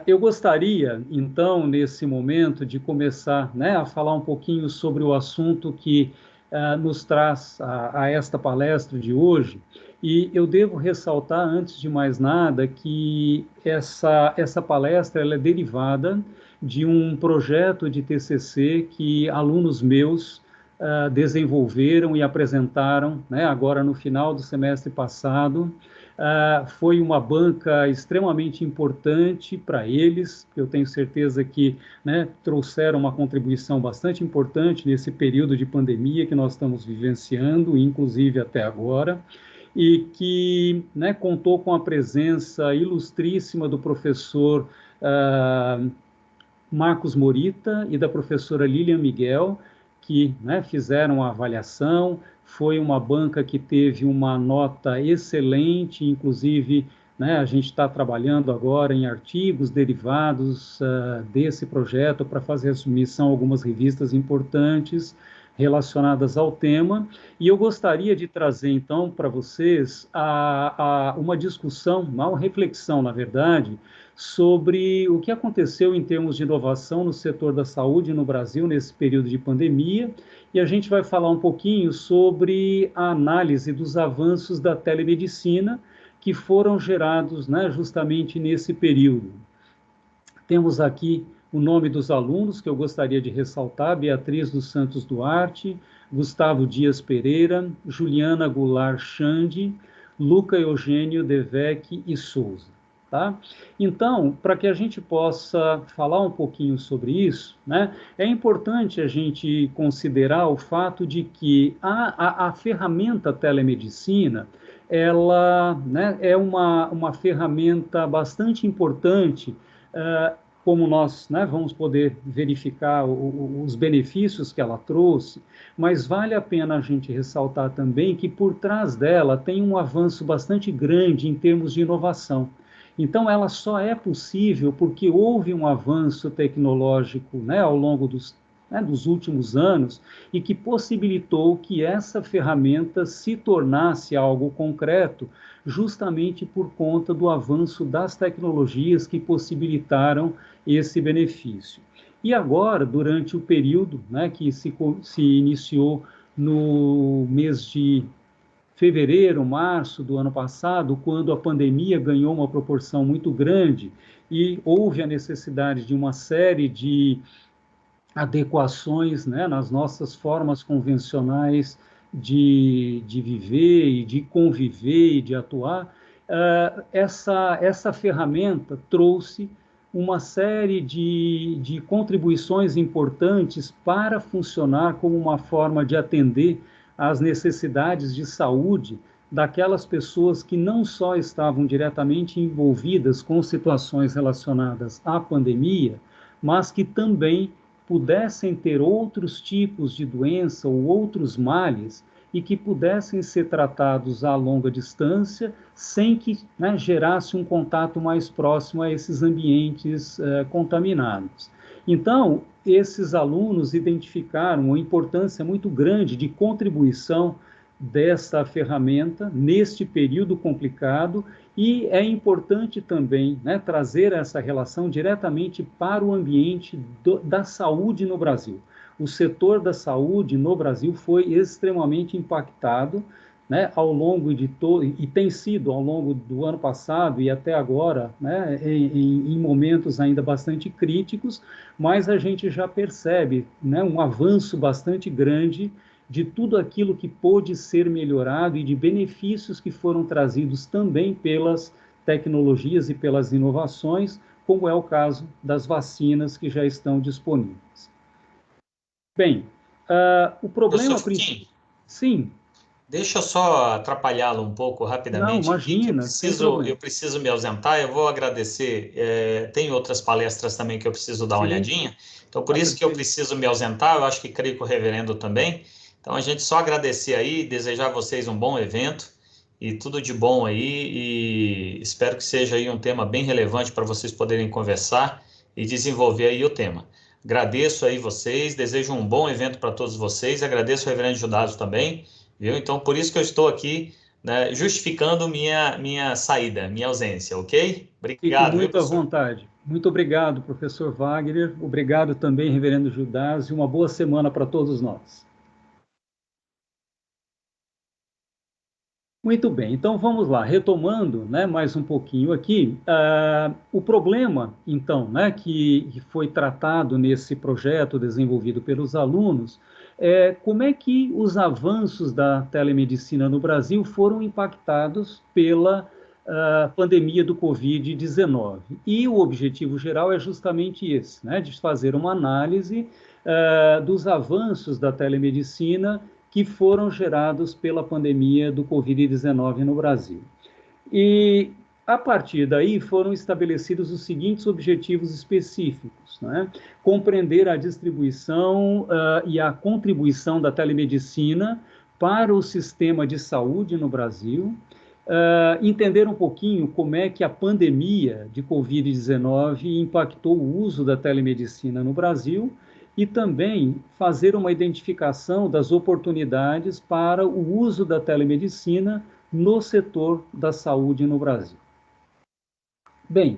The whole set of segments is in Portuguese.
Eu gostaria, então, nesse momento, de começar, né, a falar um pouquinho sobre o assunto que nos traz a esta palestra de hoje. E eu devo ressaltar, antes de mais nada, que essa palestra ela é derivada de um projeto de TCC que alunos meus desenvolveram e apresentaram, né, agora no final do semestre passado. Foi uma banca extremamente importante para eles. Eu tenho certeza que, né, trouxeram uma contribuição bastante importante nesse período de pandemia que nós estamos vivenciando, inclusive até agora, e que, né, contou com a presença ilustríssima do professor Marcos Morita e da professora Lilian Miguel, que, né, fizeram a avaliação. Foi uma banca que teve uma nota excelente, inclusive, né, a gente está trabalhando agora em artigos derivados desse projeto para fazer a submissão a algumas revistas importantes relacionadas ao tema. E eu gostaria de trazer, então, para vocês uma discussão, uma reflexão, na verdade, sobre o que aconteceu em termos de inovação no setor da saúde no Brasil nesse período de pandemia, e a gente vai falar um pouquinho sobre a análise dos avanços da telemedicina que foram gerados, né, justamente nesse período. Temos aqui o nome dos alunos que eu gostaria de ressaltar: Beatriz dos Santos Duarte, Gustavo Dias Pereira, Juliana Goulart Chande, Luca Eugênio Devec e Souza. Tá? Então, para que a gente possa falar um pouquinho sobre isso, né, é importante a gente considerar o fato de que a ferramenta telemedicina, ela, né, é uma ferramenta bastante importante, como nós, né, vamos poder verificar os benefícios que ela trouxe, mas vale a pena a gente ressaltar também que por trás dela tem um avanço bastante grande em termos de inovação. Então, ela só é possível porque houve um avanço tecnológico, né, ao longo dos últimos anos, e que possibilitou que essa ferramenta se tornasse algo concreto, justamente por conta do avanço das tecnologias que possibilitaram esse benefício. E agora, durante o período, né, que se iniciou no mês de fevereiro, março do ano passado, quando a pandemia ganhou uma proporção muito grande e houve a necessidade de uma série de adequações, né, nas nossas formas convencionais de viver e de conviver e de atuar. Essa ferramenta trouxe uma série de contribuições importantes para funcionar como uma forma de atender às necessidades de saúde daquelas pessoas que não só estavam diretamente envolvidas com situações relacionadas à pandemia, mas que também pudessem ter outros tipos de doença ou outros males e que pudessem ser tratados a longa distância, sem que, né, gerasse um contato mais próximo a esses ambientes contaminados. Então, esses alunos identificaram uma importância muito grande de contribuição dessa ferramenta neste período complicado, e é importante também, né, trazer essa relação diretamente para o ambiente da saúde no Brasil. O setor da saúde no Brasil foi extremamente impactado, né, ao longo de todo, e tem sido ao longo do ano passado e até agora, né, em momentos ainda bastante críticos, mas a gente já percebe, né, um avanço bastante grande de tudo aquilo que pôde ser melhorado e de benefícios que foram trazidos também pelas tecnologias e pelas inovações, como é o caso das vacinas que já estão disponíveis. Bem, o problema principal... Sim. Deixa eu só atrapalhá-lo um pouco rapidamente. Não, imagina, sem problema. Eu preciso me ausentar, eu vou agradecer. Tem outras palestras também que eu preciso dar uma olhadinha, então por isso que eu preciso me ausentar, eu acho que creio que o reverendo também. Então a gente só agradecer aí, desejar a vocês um bom evento e tudo de bom aí, e espero que seja aí um tema bem relevante para vocês poderem conversar e desenvolver aí o tema. Agradeço aí vocês, desejo um bom evento para todos vocês, agradeço ao reverendo Judaso também. Viu? Então, por isso que eu estou aqui, né, justificando minha saída, minha ausência, ok? Obrigado. Fique muito à vontade. Muito obrigado, professor Wagner. Obrigado também, reverendo Judás, e uma boa semana para todos nós. Muito bem, então vamos lá, retomando, né, mais um pouquinho aqui, o problema, então, né, que foi tratado nesse projeto desenvolvido pelos alunos, é como é que os avanços da telemedicina no Brasil foram impactados pela pandemia do Covid-19. E o objetivo geral é justamente esse, né, de fazer uma análise dos avanços da telemedicina que foram gerados pela pandemia do Covid-19 no Brasil. E, a partir daí, foram estabelecidos os seguintes objetivos específicos, né? Compreender a distribuição e a contribuição da telemedicina para o sistema de saúde no Brasil, entender um pouquinho como é que a pandemia de Covid-19 impactou o uso da telemedicina no Brasil, e também fazer uma identificação das oportunidades para o uso da telemedicina no setor da saúde no Brasil. Bem,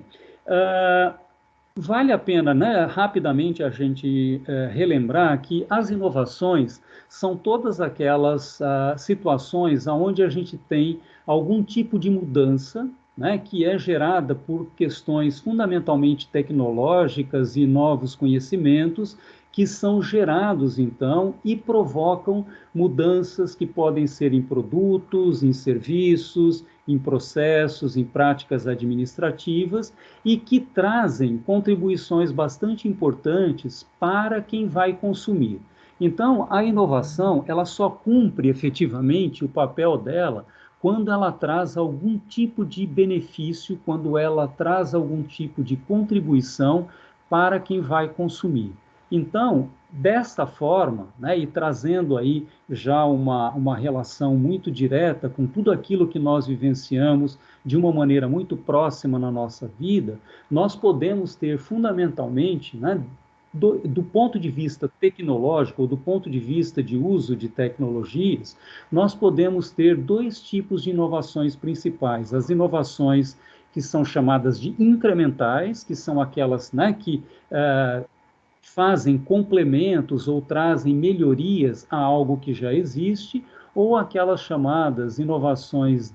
vale a pena, né, rapidamente a gente relembrar que as inovações são todas aquelas situações onde a gente tem algum tipo de mudança, né, que é gerada por questões fundamentalmente tecnológicas e novos conhecimentos que são gerados, então, e provocam mudanças que podem ser em produtos, em serviços, em processos, em práticas administrativas, e que trazem contribuições bastante importantes para quem vai consumir. Então, a inovação, ela só cumpre efetivamente o papel dela quando ela traz algum tipo de benefício, quando ela traz algum tipo de contribuição para quem vai consumir. Então, desta forma, né, e trazendo aí já uma relação muito direta com tudo aquilo que nós vivenciamos de uma maneira muito próxima na nossa vida, nós podemos ter fundamentalmente, né, do ponto de vista tecnológico, ou do ponto de vista de uso de tecnologias, nós podemos ter dois tipos de inovações principais. As inovações que são chamadas de incrementais, que são aquelas, né, que fazem complementos ou trazem melhorias a algo que já existe, ou aquelas chamadas inovações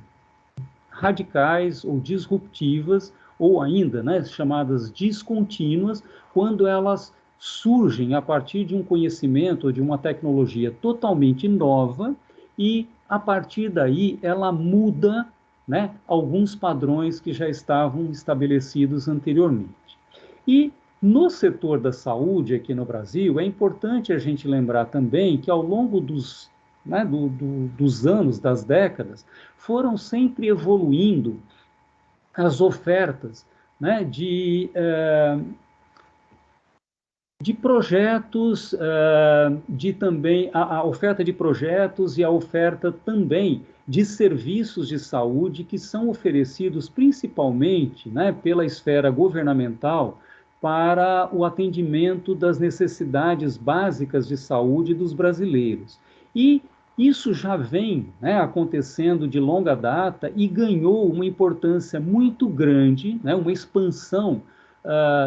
radicais ou disruptivas, ou ainda, né, chamadas descontínuas, quando elas surgem a partir de um conhecimento ou de uma tecnologia totalmente nova e, a partir daí, ela muda, né, alguns padrões que já estavam estabelecidos anteriormente. E no setor da saúde aqui no Brasil, é importante a gente lembrar também que ao longo dos, né, dos anos, das décadas, foram sempre evoluindo as ofertas, né, de projetos, de também a oferta de projetos e a oferta também de serviços de saúde que são oferecidos principalmente, né, pela esfera governamental para o atendimento das necessidades básicas de saúde dos brasileiros. E isso já vem, né, acontecendo de longa data e ganhou uma importância muito grande, né, uma expansão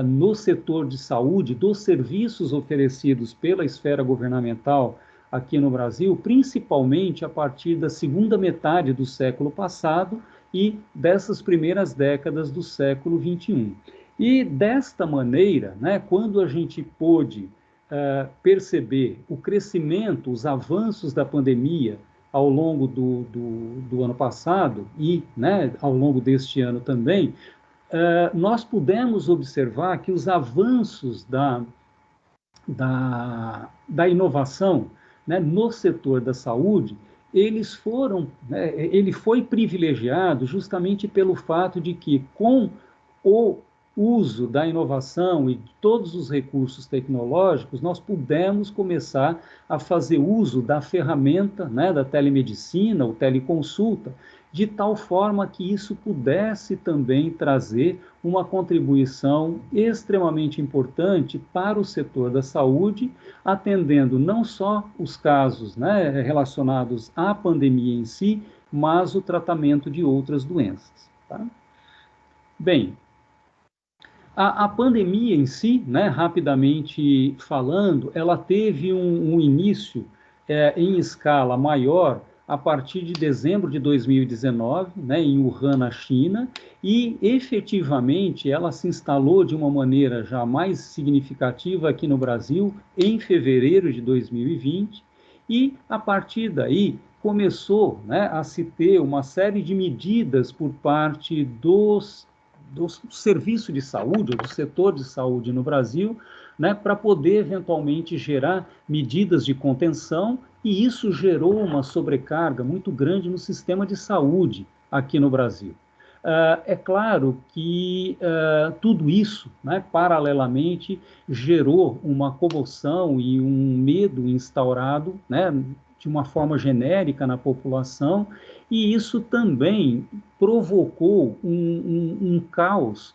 no setor de saúde, dos serviços oferecidos pela esfera governamental aqui no Brasil, principalmente a partir da segunda metade do século passado e dessas primeiras décadas do século XXI. E desta maneira, né, quando a gente pôde perceber o crescimento, os avanços da pandemia ao longo do ano passado e, né, ao longo deste ano também, nós pudemos observar que os avanços da inovação, né, no setor da saúde, eles foram, né, ele foi privilegiado justamente pelo fato de que, com o uso da inovação e de todos os recursos tecnológicos, nós pudemos começar a fazer uso da ferramenta, né, da telemedicina, ou teleconsulta, de tal forma que isso pudesse também trazer uma contribuição extremamente importante para o setor da saúde, atendendo não só os casos, né, relacionados à pandemia em si, mas o tratamento de outras doenças. Tá? Bem, A pandemia em si, né, rapidamente falando, ela teve um início em escala maior a partir de dezembro de 2019, né, em Wuhan, na China, e efetivamente ela se instalou de uma maneira já mais significativa aqui no Brasil em fevereiro de 2020, e a partir daí começou, né, a se ter uma série de medidas por parte do serviço de saúde, ou do setor de saúde no Brasil, né, para poder eventualmente gerar medidas de contenção, e isso gerou uma sobrecarga muito grande no sistema de saúde aqui no Brasil. É claro que tudo isso, né, paralelamente, gerou uma comoção e um medo instaurado, né, de uma forma genérica na população, e isso também provocou um caos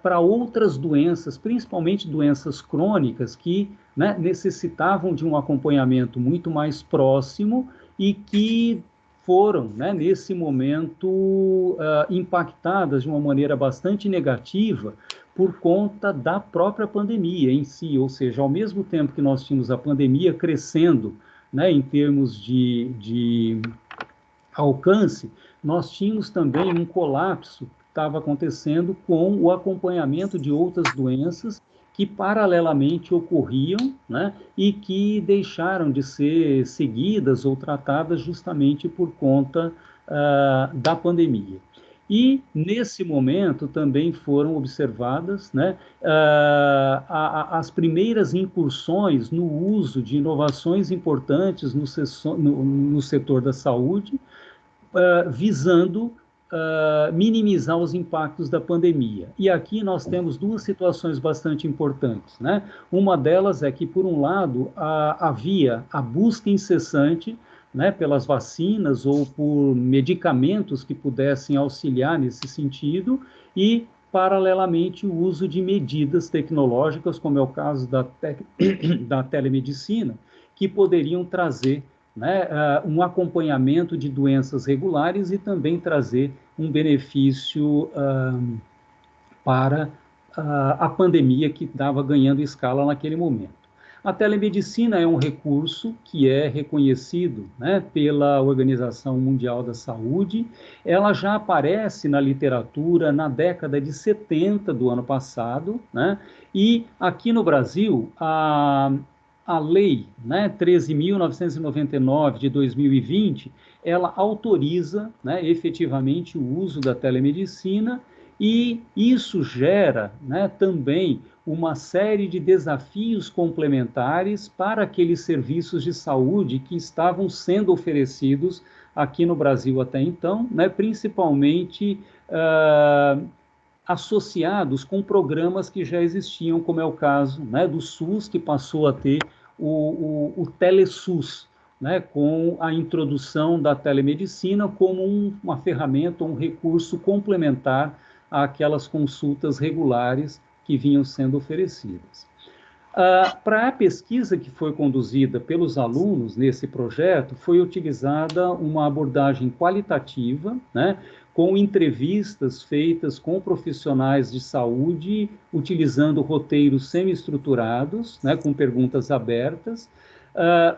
para outras doenças, principalmente doenças crônicas, que, né, necessitavam de um acompanhamento muito mais próximo e que foram, né, nesse momento, impactadas de uma maneira bastante negativa por conta da própria pandemia em si, ou seja, ao mesmo tempo que nós tínhamos a pandemia crescendo, né, em termos de alcance, nós tínhamos também um colapso que estava acontecendo com o acompanhamento de outras doenças que paralelamente ocorriam, né, e que deixaram de ser seguidas ou tratadas justamente por conta da pandemia. E, nesse momento, também foram observadas, né, as primeiras incursões no uso de inovações importantes no setor da saúde, visando minimizar os impactos da pandemia. E aqui nós temos duas situações bastante importantes, né? Uma delas é que, por um lado, havia a busca incessante, né, pelas vacinas ou por medicamentos que pudessem auxiliar nesse sentido, e, paralelamente, o uso de medidas tecnológicas, como é o caso da telemedicina, que poderiam trazer, né, um acompanhamento de doenças regulares e também trazer um benefício para a pandemia que estava ganhando escala naquele momento. A telemedicina é um recurso que é reconhecido, né, pela Organização Mundial da Saúde. Ela já aparece na literatura na década de 70 do ano passado, né, e aqui no Brasil, a lei, né, 13.999 de 2020, ela autoriza, né, efetivamente o uso da telemedicina, e isso gera, né, também uma série de desafios complementares para aqueles serviços de saúde que estavam sendo oferecidos aqui no Brasil até então, né, principalmente associados com programas que já existiam, como é o caso, né, do SUS, que passou a ter o TeleSUS, né, com a introdução da telemedicina como uma ferramenta, um recurso complementar àquelas consultas regulares que vinham sendo oferecidas. Para a pesquisa que foi conduzida pelos alunos nesse projeto, foi utilizada uma abordagem qualitativa, né, com entrevistas feitas com profissionais de saúde, utilizando roteiros semi-estruturados, né, com perguntas abertas.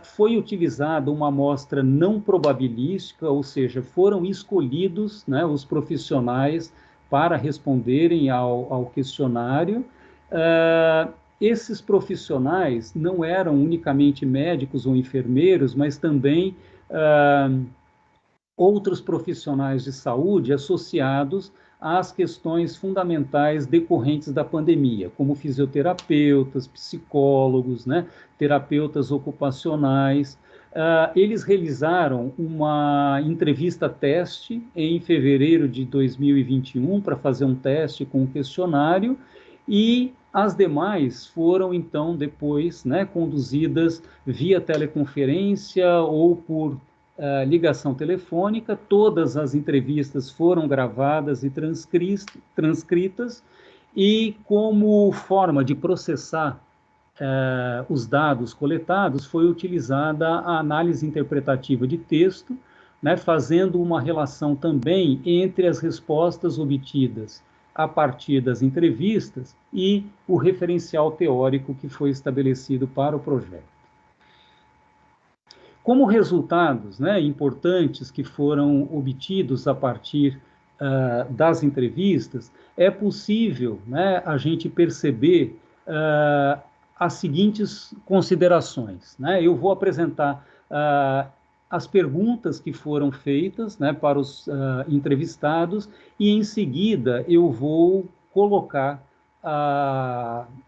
Foi utilizada uma amostra não probabilística, ou seja, foram escolhidos, né, os profissionais para responderem ao questionário. Esses profissionais não eram unicamente médicos ou enfermeiros, mas também outros profissionais de saúde associados às questões fundamentais decorrentes da pandemia, como fisioterapeutas, psicólogos, né, terapeutas ocupacionais. Eles realizaram uma entrevista-teste em fevereiro de 2021 para fazer um teste com um questionário, e as demais foram, então, depois, né, conduzidas via teleconferência ou por ligação telefônica. Todas as entrevistas foram gravadas e transcritas, e como forma de processar os dados coletados, foi utilizada a análise interpretativa de texto, né, fazendo uma relação também entre as respostas obtidas a partir das entrevistas e o referencial teórico que foi estabelecido para o projeto. Como resultados, né, importantes que foram obtidos a partir das entrevistas, é possível, né, a gente perceber as seguintes considerações, né? Eu vou apresentar as perguntas que foram feitas, né, para os entrevistados e, em seguida, eu vou colocar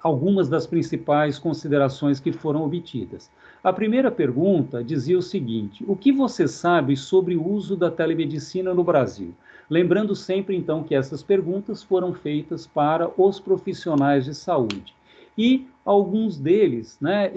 algumas das principais considerações que foram obtidas. A primeira pergunta dizia o seguinte: o que você sabe sobre o uso da telemedicina no Brasil? Lembrando sempre, então, que essas perguntas foram feitas para os profissionais de saúde. E alguns deles, né,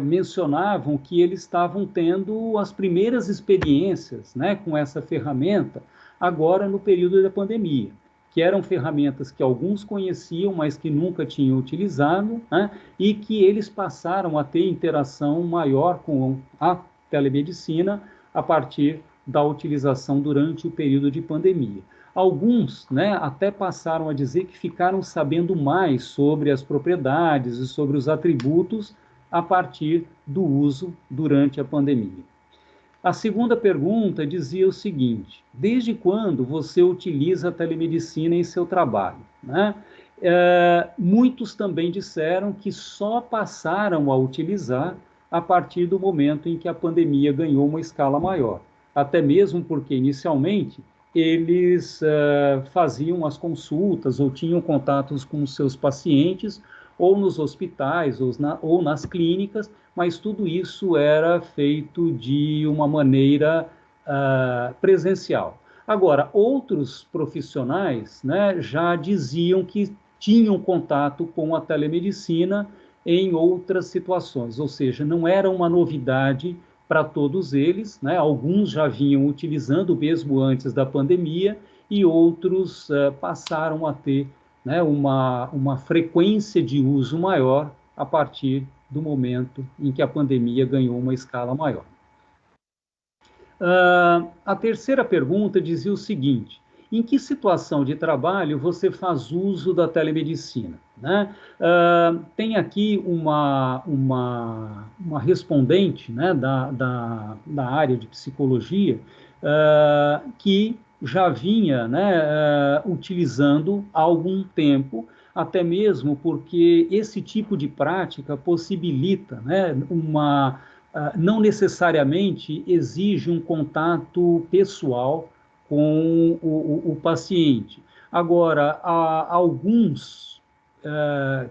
mencionavam que eles estavam tendo as primeiras experiências, né, com essa ferramenta agora no período da pandemia, que eram ferramentas que alguns conheciam, mas que nunca tinham utilizado, né, e que eles passaram a ter interação maior com a telemedicina a partir da utilização durante o período de pandemia. Alguns, né, até passaram a dizer que ficaram sabendo mais sobre as propriedades e sobre os atributos a partir do uso durante a pandemia. A segunda pergunta dizia o seguinte: desde quando você utiliza a telemedicina em seu trabalho, né? Muitos também disseram que só passaram a utilizar a partir do momento em que a pandemia ganhou uma escala maior, até mesmo porque, inicialmente, eles faziam as consultas ou tinham contatos com os seus pacientes, ou nos hospitais, ou nas clínicas, mas tudo isso era feito de uma maneira presencial. Agora, outros profissionais, né, já diziam que tinham contato com a telemedicina em outras situações, ou seja, não era uma novidade para todos eles, né? Alguns já vinham utilizando mesmo antes da pandemia e outros passaram a ter, né, uma frequência de uso maior a partir do momento em que a pandemia ganhou uma escala maior. A terceira pergunta dizia o seguinte: em que situação de trabalho você faz uso da telemedicina? Né? Tem aqui uma respondente, né, da área de psicologia que já vinha, né, utilizando há algum tempo, até mesmo porque esse tipo de prática possibilita, né, não necessariamente exige um contato pessoal com o paciente. Agora, há alguns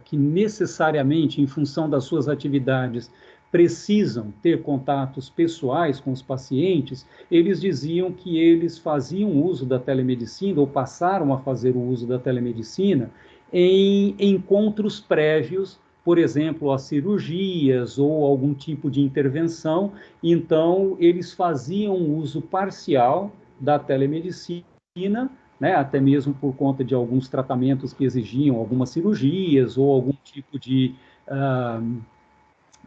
que necessariamente, em função das suas atividades, precisam ter contatos pessoais com os pacientes, eles diziam que eles faziam uso da telemedicina, ou passaram a fazer o uso da telemedicina, em encontros prévios, por exemplo, a cirurgias ou algum tipo de intervenção. Então, eles faziam uso parcial da telemedicina, né, até mesmo por conta de alguns tratamentos que exigiam algumas cirurgias ou algum tipo de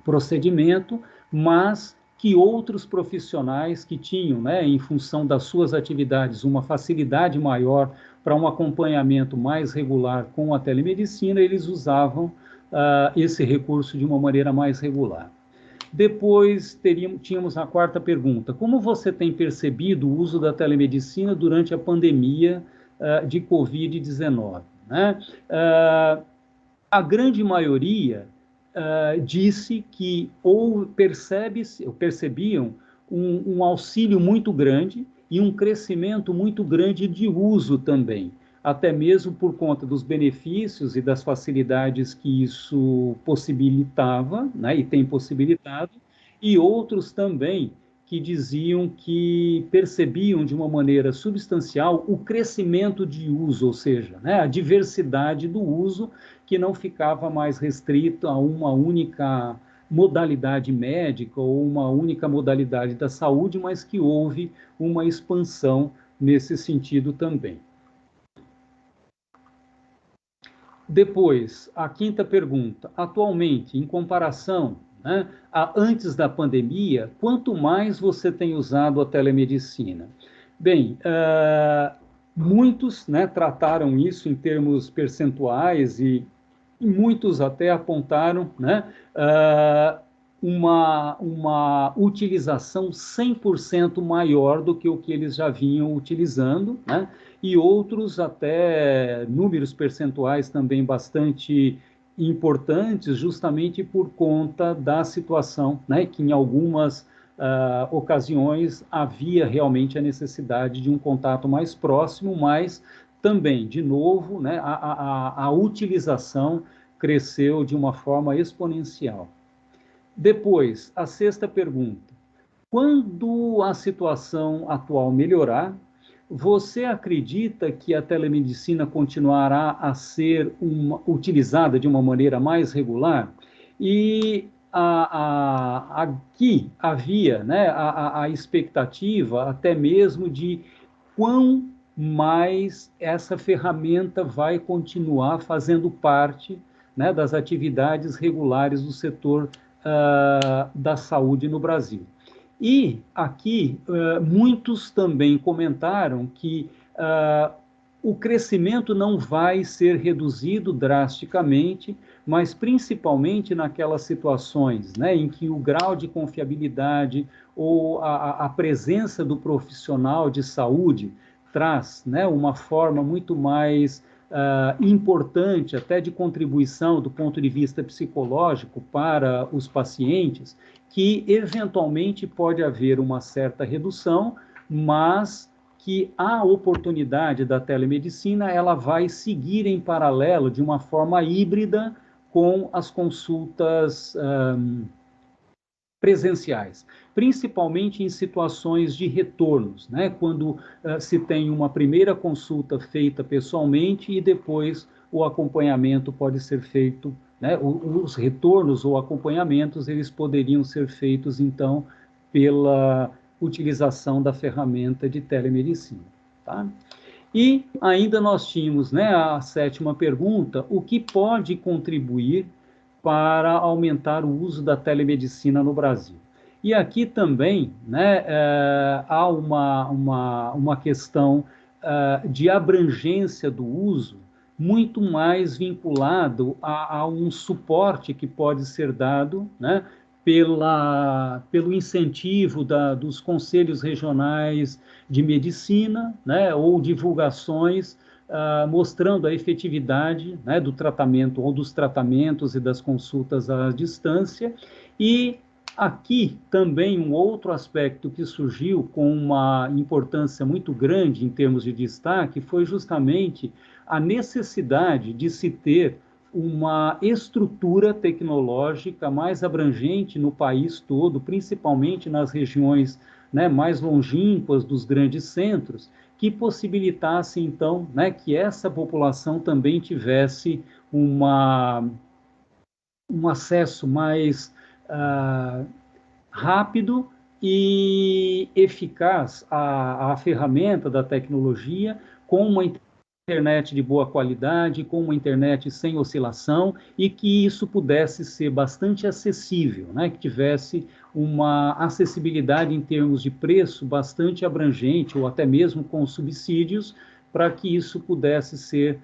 procedimento, mas que outros profissionais que tinham, né, em função das suas atividades, uma facilidade maior para um acompanhamento mais regular com a telemedicina, eles usavam esse recurso de uma maneira mais regular. Depois tínhamos a quarta pergunta: como você tem percebido o uso da telemedicina durante a pandemia de Covid-19? Né? A grande maioria disse que percebiam um auxílio muito grande e um crescimento muito grande de uso também, até mesmo por conta dos benefícios e das facilidades que isso possibilitava, né, e tem possibilitado, e outros também que diziam que percebiam de uma maneira substancial o crescimento de uso, ou seja, né, a diversidade do uso, que não ficava mais restrito a uma única modalidade médica ou uma única modalidade da saúde, mas que houve uma expansão nesse sentido também. Depois, a quinta pergunta: atualmente, em comparação, né, antes da pandemia, quanto mais você tem usado a telemedicina? Bem, Muitos, né, trataram isso em termos percentuais e muitos até apontaram, né, uma utilização 100% maior do que o que eles já vinham utilizando, né, e outros até números percentuais também bastante importantes, justamente por conta da situação, né, que em algumas ocasiões havia realmente a necessidade de um contato mais próximo, mas também, de novo, né, a utilização cresceu de uma forma exponencial. Depois, a sexta pergunta. Quando a situação atual melhorar, você acredita que a telemedicina continuará a ser utilizada de uma maneira mais regular? E aqui havia, né, a expectativa até mesmo de quão mais essa ferramenta vai continuar fazendo parte, né, das atividades regulares do setor da saúde no Brasil. E aqui, muitos também comentaram que o crescimento não vai ser reduzido drasticamente, mas principalmente naquelas situações, né, em que o grau de confiabilidade ou a presença do profissional de saúde traz, né, uma forma muito mais importante, até de contribuição do ponto de vista psicológico para os pacientes, que eventualmente pode haver uma certa redução, mas que a oportunidade da telemedicina ela vai seguir em paralelo de uma forma híbrida com as consultas presenciais, principalmente em situações de retornos, né? Quando se tem uma primeira consulta feita pessoalmente e depois o acompanhamento pode ser feito, né? Os retornos ou acompanhamentos, eles poderiam ser feitos, então, pela utilização da ferramenta de telemedicina, tá? E ainda nós tínhamos, né, a sétima pergunta, o que pode contribuir para aumentar o uso da telemedicina no Brasil? E aqui também, né, há uma questão de abrangência do uso muito mais vinculado a um suporte que pode ser dado, né, pelo incentivo dos conselhos regionais de medicina, né, ou divulgações mostrando a efetividade, né, do tratamento ou dos tratamentos e das consultas à distância. E aqui também um outro aspecto que surgiu com uma importância muito grande em termos de destaque foi justamente a necessidade de se ter uma estrutura tecnológica mais abrangente no país todo, principalmente nas regiões, né, mais longínquas dos grandes centros, que possibilitasse, então, né, que essa população também tivesse um acesso mais rápido e eficaz à ferramenta da tecnologia, com uma internet de boa qualidade, com uma internet sem oscilação, e que isso pudesse ser bastante acessível, né? Que tivesse uma acessibilidade em termos de preço bastante abrangente, ou até mesmo com subsídios, para que isso pudesse ser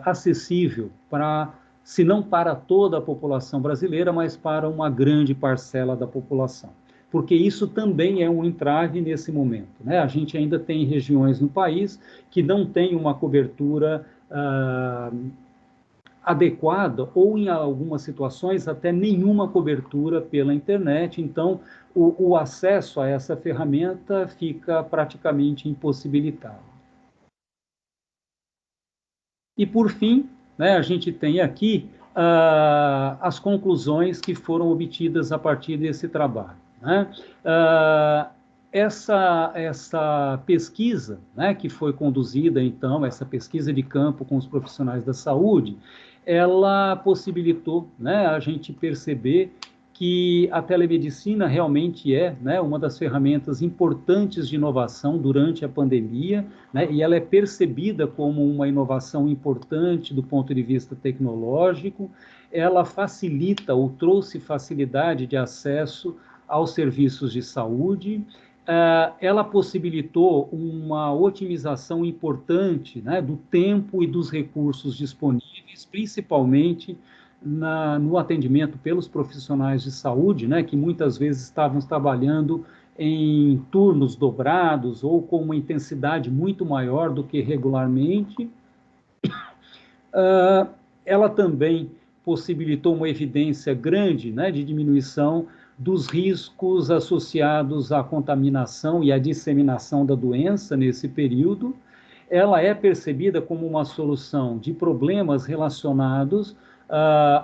acessível para, se não para toda a população brasileira, mas para uma grande parcela da população. Porque isso também é um entrave nesse momento, né? A gente ainda tem regiões no país que não tem uma cobertura adequada, ou em algumas situações até nenhuma cobertura pela internet, então o acesso a essa ferramenta fica praticamente impossibilitado. E por fim, né, a gente tem aqui as conclusões que foram obtidas a partir desse trabalho, né? Essa pesquisa, né, que foi conduzida, então, essa pesquisa de campo com os profissionais da saúde, ela possibilitou, né, a gente perceber que a telemedicina realmente é, né, uma das ferramentas importantes de inovação durante a pandemia, né, e ela é percebida como uma inovação importante do ponto de vista tecnológico. Ela facilita ou trouxe facilidade de acesso aos serviços de saúde. ela possibilitou uma otimização importante, né, do tempo e dos recursos disponíveis, principalmente no atendimento pelos profissionais de saúde, né, que muitas vezes estavam trabalhando em turnos dobrados ou com uma intensidade muito maior do que regularmente. Ela também possibilitou uma evidência grande, né, de diminuição dos riscos associados à contaminação e à disseminação da doença nesse período. Ela é percebida como uma solução de problemas relacionados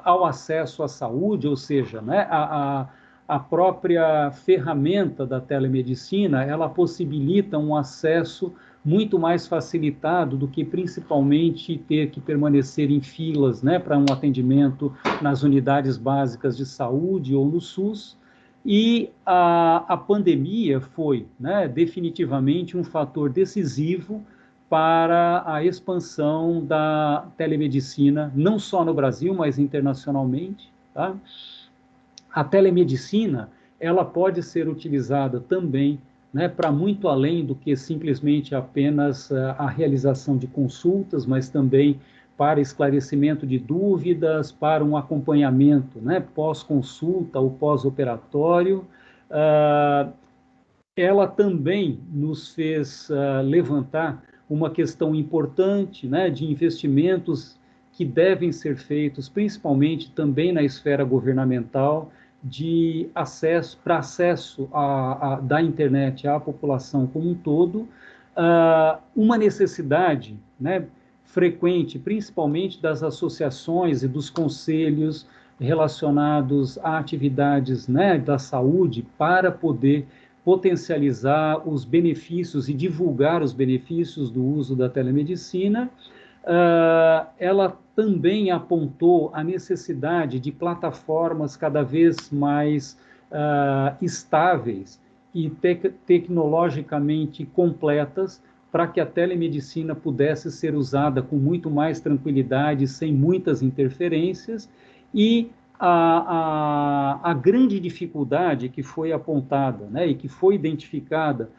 ao acesso à saúde, ou seja, né, a própria ferramenta da telemedicina, ela possibilita um acesso muito mais facilitado do que principalmente ter que permanecer em filas, né, para um atendimento nas unidades básicas de saúde ou no SUS. E a pandemia foi, né, definitivamente um fator decisivo para a expansão da telemedicina, não só no Brasil, mas internacionalmente. Tá? A telemedicina, ela pode ser utilizada também, né, para muito além do que simplesmente apenas a realização de consultas, mas também para esclarecimento de dúvidas, para um acompanhamento, né, pós-consulta ou pós-operatório. Ela também nos fez levantar uma questão importante, né, de investimentos que devem ser feitos, principalmente também na esfera governamental, de acesso da internet à população como um todo, uma necessidade, né, frequente, principalmente das associações e dos conselhos relacionados a atividades, né, da saúde, para poder potencializar os benefícios e divulgar os benefícios do uso da telemedicina. Ela também apontou a necessidade de plataformas cada vez mais estáveis e tecnologicamente completas para que a telemedicina pudesse ser usada com muito mais tranquilidade, sem muitas interferências, e a grande dificuldade que foi apontada, né, e que foi identificada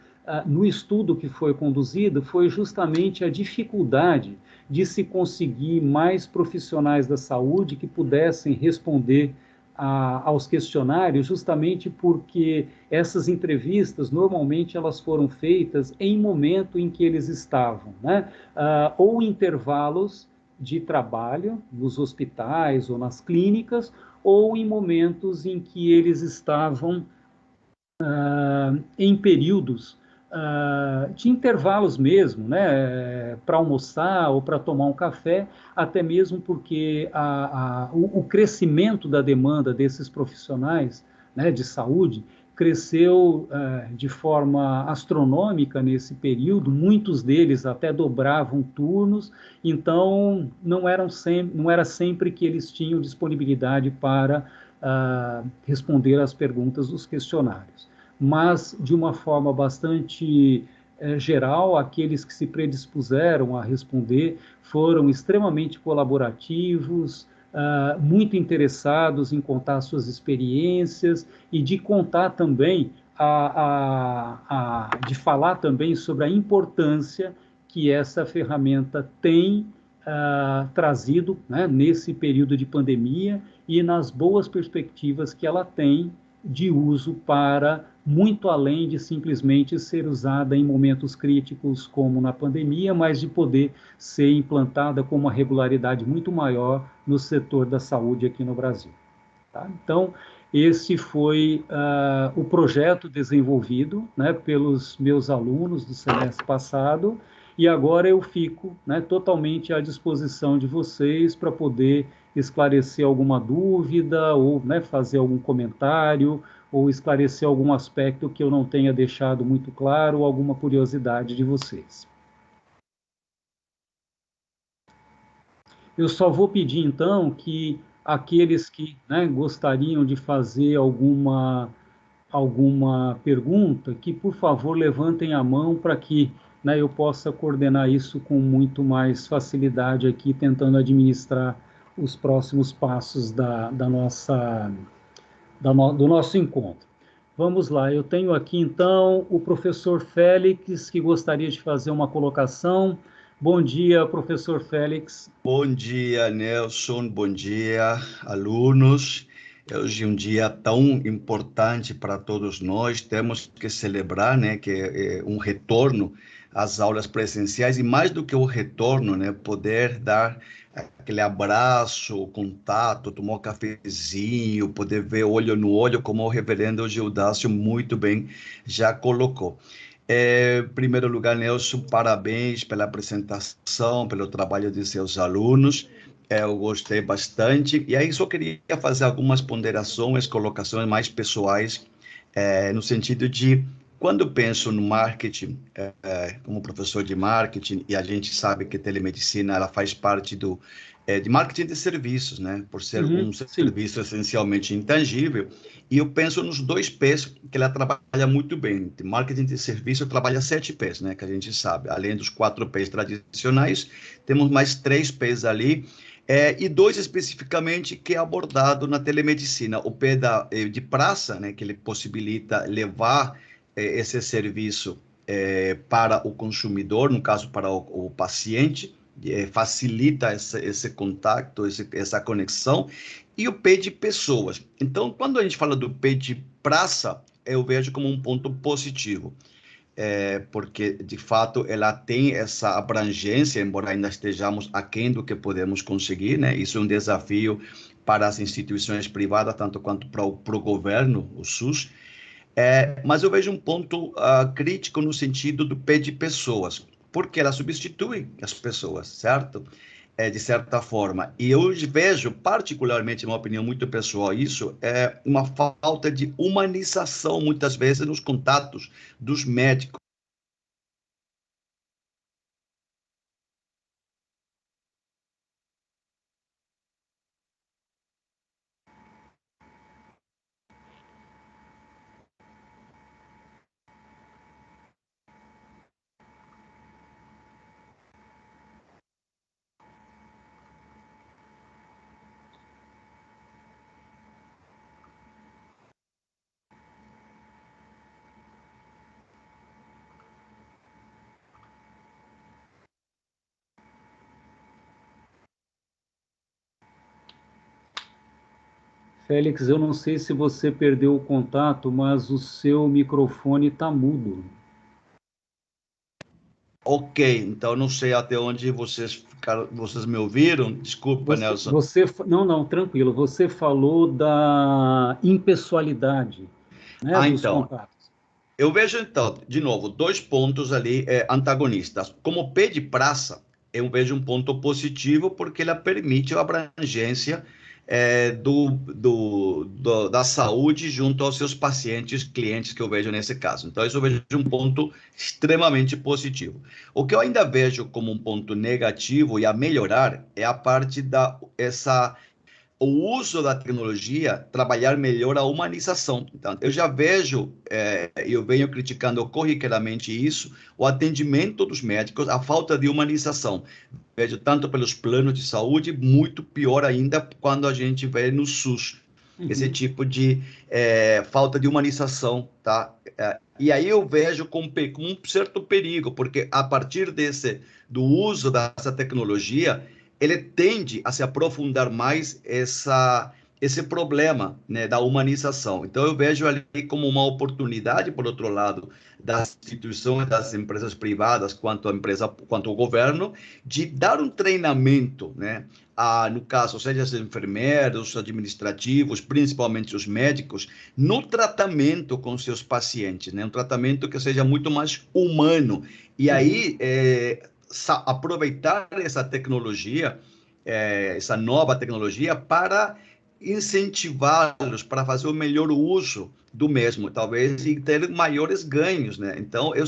no estudo que foi conduzido foi justamente a dificuldade de se conseguir mais profissionais da saúde que pudessem responder aos questionários, justamente porque essas entrevistas, normalmente, elas foram feitas em momento em que eles estavam, né? Ou intervalos de trabalho nos hospitais ou nas clínicas, ou em momentos em que eles estavam em períodos de intervalos mesmo, né, para almoçar ou para tomar um café, até mesmo porque o crescimento da demanda desses profissionais, né, de saúde cresceu de forma astronômica nesse período, muitos deles até dobravam turnos, então não era sempre que eles tinham disponibilidade para responder às perguntas dos questionários. Mas, de uma forma bastante geral, aqueles que se predispuseram a responder foram extremamente colaborativos, muito interessados em contar suas experiências e de contar também, de falar também sobre a importância que essa ferramenta tem trazido, né, nesse período de pandemia e nas boas perspectivas que ela tem de uso para muito além de simplesmente ser usada em momentos críticos como na pandemia, mas de poder ser implantada com uma regularidade muito maior no setor da saúde aqui no Brasil. Tá? Então, esse foi o projeto desenvolvido, né, pelos meus alunos do semestre passado, e agora eu fico, né, totalmente à disposição de vocês para poder esclarecer alguma dúvida ou, né, fazer algum comentário ou esclarecer algum aspecto que eu não tenha deixado muito claro ou alguma curiosidade de vocês. Eu só vou pedir, então, que aqueles que, né, gostariam de fazer alguma pergunta, que, por favor, levantem a mão para que, né, eu possa coordenar isso com muito mais facilidade aqui, tentando administrar os próximos passos do nosso encontro. Vamos lá, eu tenho aqui então o professor Félix, que gostaria de fazer uma colocação. Bom dia, professor Félix. Bom dia, Nelson. Bom dia, alunos. Hoje é um dia tão importante para todos nós. Temos que celebrar, né, que é um retorno às aulas presenciais e mais do que o retorno, né, poder dar aquele abraço, contato, tomar um cafezinho, poder ver olho no olho, como o reverendo Gildácio muito bem já colocou. Em primeiro lugar, Nelson, parabéns pela apresentação, pelo trabalho de seus alunos. Eu gostei bastante. E aí só queria fazer algumas ponderações, colocações mais pessoais, no sentido de, quando penso no marketing, como professor de marketing, e a gente sabe que telemedicina ela faz parte de marketing de serviços, né? Por ser um serviço essencialmente intangível. E eu penso nos 2 P's que ela trabalha muito bem. De marketing de serviço trabalha 7 P's, né? Que a gente sabe. Além dos 4 P's tradicionais, temos mais 3 P's ali. E 2 especificamente que é abordado na telemedicina. O P de praça, né? Que ele possibilita levar esse serviço para o consumidor, no caso para o paciente, facilita esse contato, essa conexão, e o P de pessoas. Então, quando a gente fala do P de praça, eu vejo como um ponto positivo, porque, de fato, ela tem essa abrangência, embora ainda estejamos aquém do que podemos conseguir, né? Isso é um desafio para as instituições privadas, tanto quanto para o governo, o SUS, mas eu vejo um ponto crítico no sentido do P de pessoas, porque ela substitui as pessoas, certo? De certa forma. E eu vejo, particularmente, uma opinião muito pessoal, isso é uma falta de humanização, muitas vezes, nos contatos dos médicos. Félix, eu não sei se você perdeu o contato, mas o seu microfone está mudo. Ok, então não sei até onde vocês me ouviram. Desculpa, Nelson. Não, tranquilo. Você falou da impessoalidade, né, dos Então, contatos. eu vejo, então, de novo, 2 pontos ali antagonistas. Como P de praça, eu vejo um ponto positivo porque ela permite a abrangência da saúde junto aos seus pacientes, clientes que eu vejo nesse caso. Então, isso eu vejo um ponto extremamente positivo. O que eu ainda vejo como um ponto negativo e a melhorar é a parte o uso da tecnologia trabalhar melhor a humanização. Então, eu já vejo, eu venho criticando corriqueiramente isso, o atendimento dos médicos, a falta de humanização. Vejo tanto pelos planos de saúde, muito pior ainda quando a gente vê no SUS, esse tipo de falta de humanização, tá? E aí eu vejo com um certo perigo, porque a partir do uso dessa tecnologia, ele tende a se aprofundar mais esse problema, né, da humanização. Então, eu vejo ali como uma oportunidade, por outro lado, das instituições, das empresas privadas, quanto ao governo, de dar um treinamento, né, no caso, seja os enfermeiros, os administrativos, principalmente os médicos, no tratamento com seus pacientes, né, um tratamento que seja muito mais humano. E aí, aproveitar essa tecnologia, essa nova tecnologia, para incentivá-los para fazer o melhor uso do mesmo, talvez, e ter maiores ganhos, né? Então, eu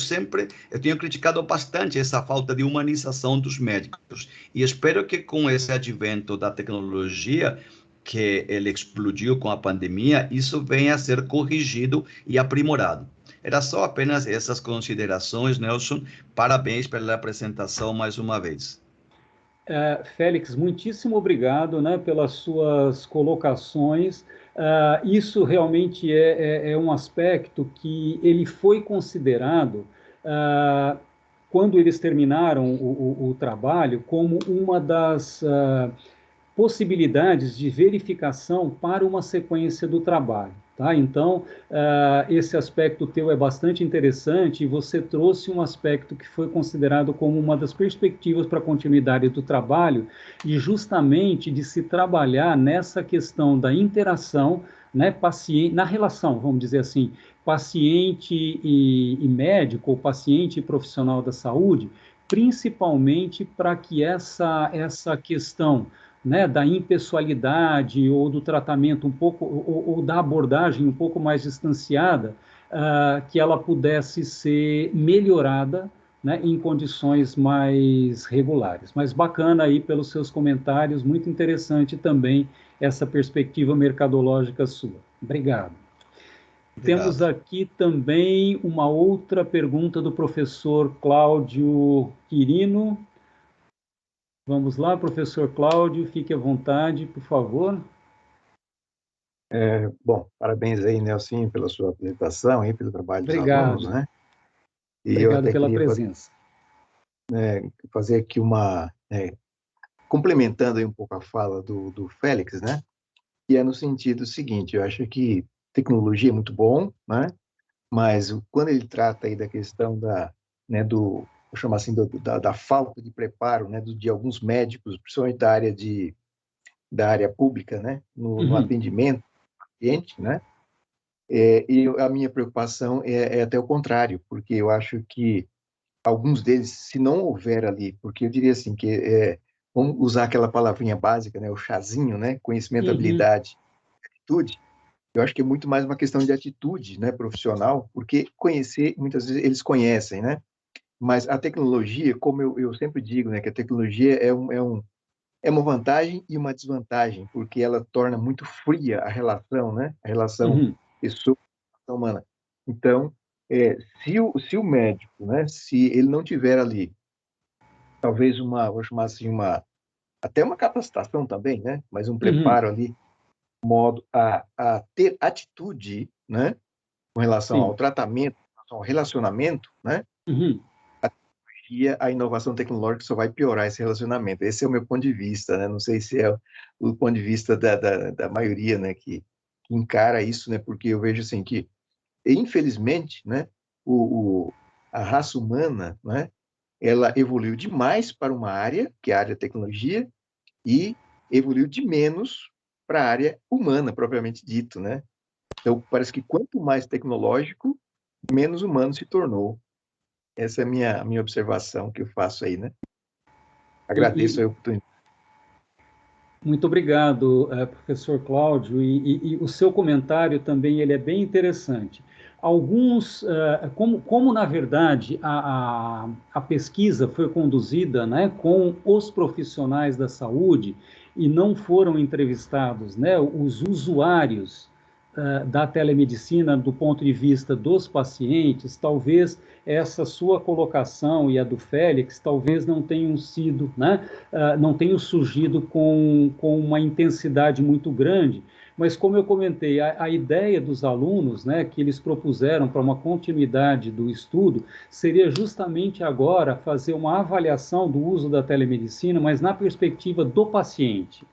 tenho criticado bastante essa falta de humanização dos médicos, e espero que com esse advento da tecnologia, que ele explodiu com a pandemia, isso venha a ser corrigido e aprimorado. Era só apenas essas considerações, Nelson. Parabéns pela apresentação mais uma vez. Félix, muitíssimo obrigado, né, pelas suas colocações. Isso realmente é um aspecto que ele foi considerado, quando eles terminaram o trabalho, como uma das possibilidades de verificação para uma sequência do trabalho. Tá? Então, esse aspecto teu é bastante interessante e você trouxe um aspecto que foi considerado como uma das perspectivas para a continuidade do trabalho e justamente de se trabalhar nessa questão da interação, né, paciente, na relação, vamos dizer assim, paciente e médico, ou paciente e profissional da saúde, principalmente para que essa questão, né, da impessoalidade ou do tratamento um pouco, ou da abordagem um pouco mais distanciada, que ela pudesse ser melhorada, né, em condições mais regulares. Mas bacana aí pelos seus comentários, muito interessante também essa perspectiva mercadológica sua. Obrigado. Temos Obrigado. aqui também uma outra pergunta do professor Cláudio Quirino. Vamos lá, professor Cláudio, fique à vontade, por favor. Bom, parabéns aí, Nelson, pela sua apresentação e pelo trabalho dos alunos, Obrigado. né? E eu Obrigado até pela queria presença. fazer aqui complementando aí um pouco a fala do Félix, né? E é no sentido seguinte, eu acho que tecnologia é muito bom, né? Mas quando ele trata aí da questão vou chamar assim, da falta de preparo, né, de alguns médicos, principalmente da área pública, né, no Uhum. atendimento ao cliente, né? E a minha preocupação é até o contrário, porque eu acho que alguns deles, se não houver ali, porque eu diria assim, vamos usar aquela palavrinha básica, né, o chazinho, né, conhecimento, Uhum. habilidade, atitude, eu acho que é muito mais uma questão de atitude, né, profissional, porque conhecer, muitas vezes eles conhecem, né, mas a tecnologia, como eu sempre digo, né, que a tecnologia é uma vantagem e uma desvantagem, porque ela torna muito fria a relação, né, a relação Uhum. pessoa humana. Então, se o médico, né, se ele não tiver ali, talvez vou chamar assim, até uma capacitação também, né, mas um Uhum. preparo ali, modo a ter atitude, né, com relação ao Sim. tratamento, com relação ao relacionamento, né, Uhum. e a inovação tecnológica só vai piorar esse relacionamento. Esse é o meu ponto de vista, né, não sei se é o ponto de vista da maioria, né, que encara isso, né, porque eu vejo assim que, infelizmente, né, a raça humana, né, ela evoluiu demais para uma área, que é a área da tecnologia, e evoluiu de menos para a área humana, propriamente dito, né? Então, parece que quanto mais tecnológico, menos humano se tornou. Essa é a minha observação que eu faço aí, né? Agradeço E a oportunidade. muito obrigado, professor Cláudio, e o seu comentário também ele é bem interessante. Alguns, como na verdade a pesquisa foi conduzida, né, com os profissionais da saúde e não foram entrevistados, né, os usuários da telemedicina do ponto de vista dos pacientes, talvez essa sua colocação e a do Félix talvez não tenham sido, né, não tenham surgido com uma intensidade muito grande, mas como eu comentei, a ideia dos alunos, né, que eles propuseram para uma continuidade do estudo, seria justamente agora fazer uma avaliação do uso da telemedicina, mas na perspectiva do paciente.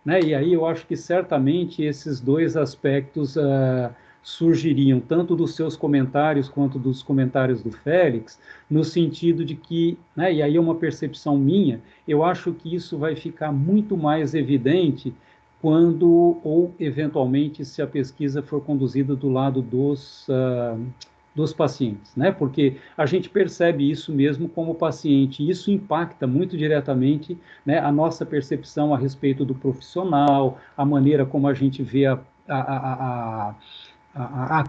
Né? E aí eu acho que certamente esses dois aspectos surgiriam, tanto dos seus comentários quanto dos comentários do Félix, no sentido de que, né, e aí é uma percepção minha, eu acho que isso vai ficar muito mais evidente quando, ou eventualmente, se a pesquisa for conduzida do lado dos pacientes, né? Porque a gente percebe isso mesmo como paciente, e isso impacta muito diretamente, né, a nossa percepção a respeito do profissional, a maneira como a gente vê a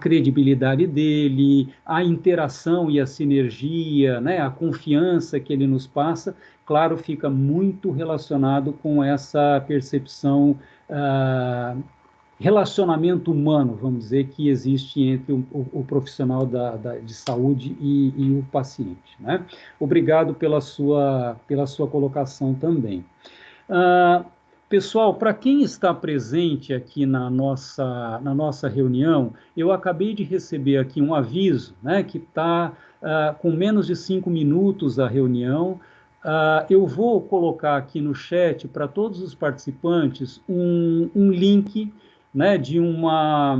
credibilidade dele, a interação e a sinergia, né, a confiança que ele nos passa, claro, fica muito relacionado com essa percepção relacionamento humano, vamos dizer, que existe entre o profissional de saúde e o paciente, né? Obrigado pela sua colocação também. Pessoal, para quem está presente aqui na nossa reunião, eu acabei de receber aqui um aviso, né, que está com menos de 5 minutos a reunião. Eu vou colocar aqui no chat para todos os participantes um link, né, de uma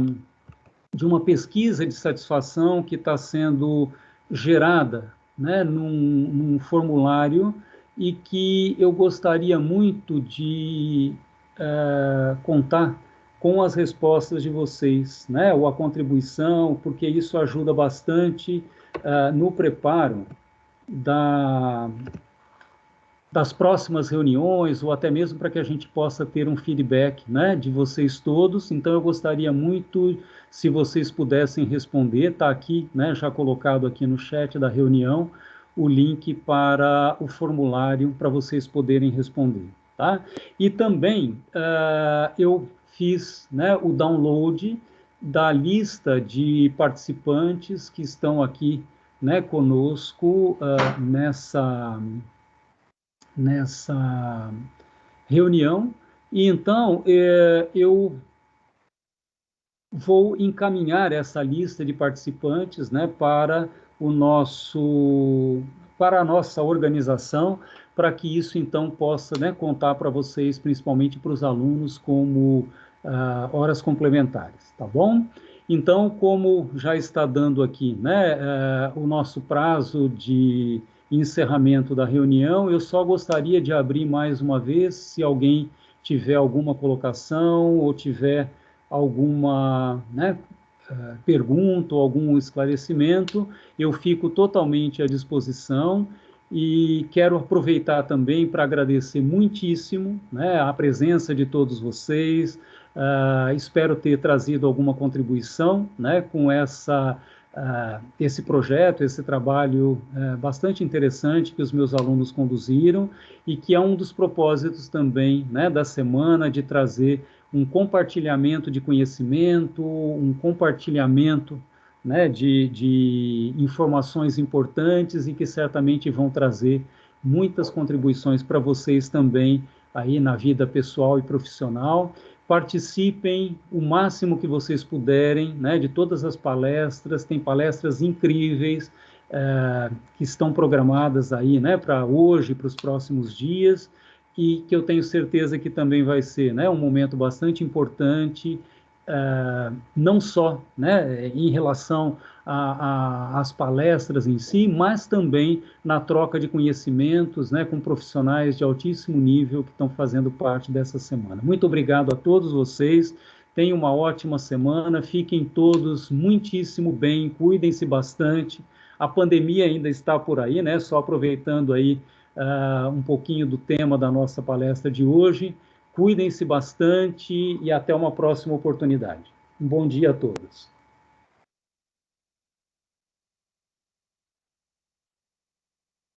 pesquisa de satisfação que está sendo gerada, né, num formulário, e que eu gostaria muito de contar com as respostas de vocês, né, ou a contribuição, porque isso ajuda bastante no preparo das próximas reuniões, ou até mesmo para que a gente possa ter um feedback, né, de vocês todos. Então, eu gostaria muito, se vocês pudessem responder, está aqui, né, já colocado aqui no chat da reunião, o link para o formulário para vocês poderem responder, tá? E também eu fiz, né, o download da lista de participantes que estão aqui, né, conosco nessa reunião, e então eu vou encaminhar essa lista de participantes, né, para a nossa organização, para que isso então possa, né, contar para vocês, principalmente para os alunos, como horas complementares, tá bom? Então, como já está dando aqui, né, o nosso prazo de encerramento da reunião, eu só gostaria de abrir mais uma vez, se alguém tiver alguma colocação ou tiver alguma, né, pergunta ou algum esclarecimento, eu fico totalmente à disposição, e quero aproveitar também para agradecer muitíssimo, né, a presença de todos vocês. Espero ter trazido alguma contribuição, né, com esse projeto, esse trabalho bastante interessante que os meus alunos conduziram, e que é um dos propósitos também, né, da semana, de trazer um compartilhamento de conhecimento, um compartilhamento, né, de informações importantes, e que certamente vão trazer muitas contribuições para vocês também aí na vida pessoal e profissional. Participem o máximo que vocês puderem, né, de todas as palestras. Tem palestras incríveis que estão programadas aí, né, para hoje, para os próximos dias, e que eu tenho certeza que também vai ser, né, um momento bastante importante, não só, né, em relação às palestras em si, mas também na troca de conhecimentos, né, com profissionais de altíssimo nível que estão fazendo parte dessa semana. Muito obrigado a todos vocês, tenham uma ótima semana, fiquem todos muitíssimo bem, cuidem-se bastante. A pandemia ainda está por aí, né, só aproveitando aí um pouquinho do tema da nossa palestra de hoje. Cuidem-se bastante e até uma próxima oportunidade. Um bom dia a todos.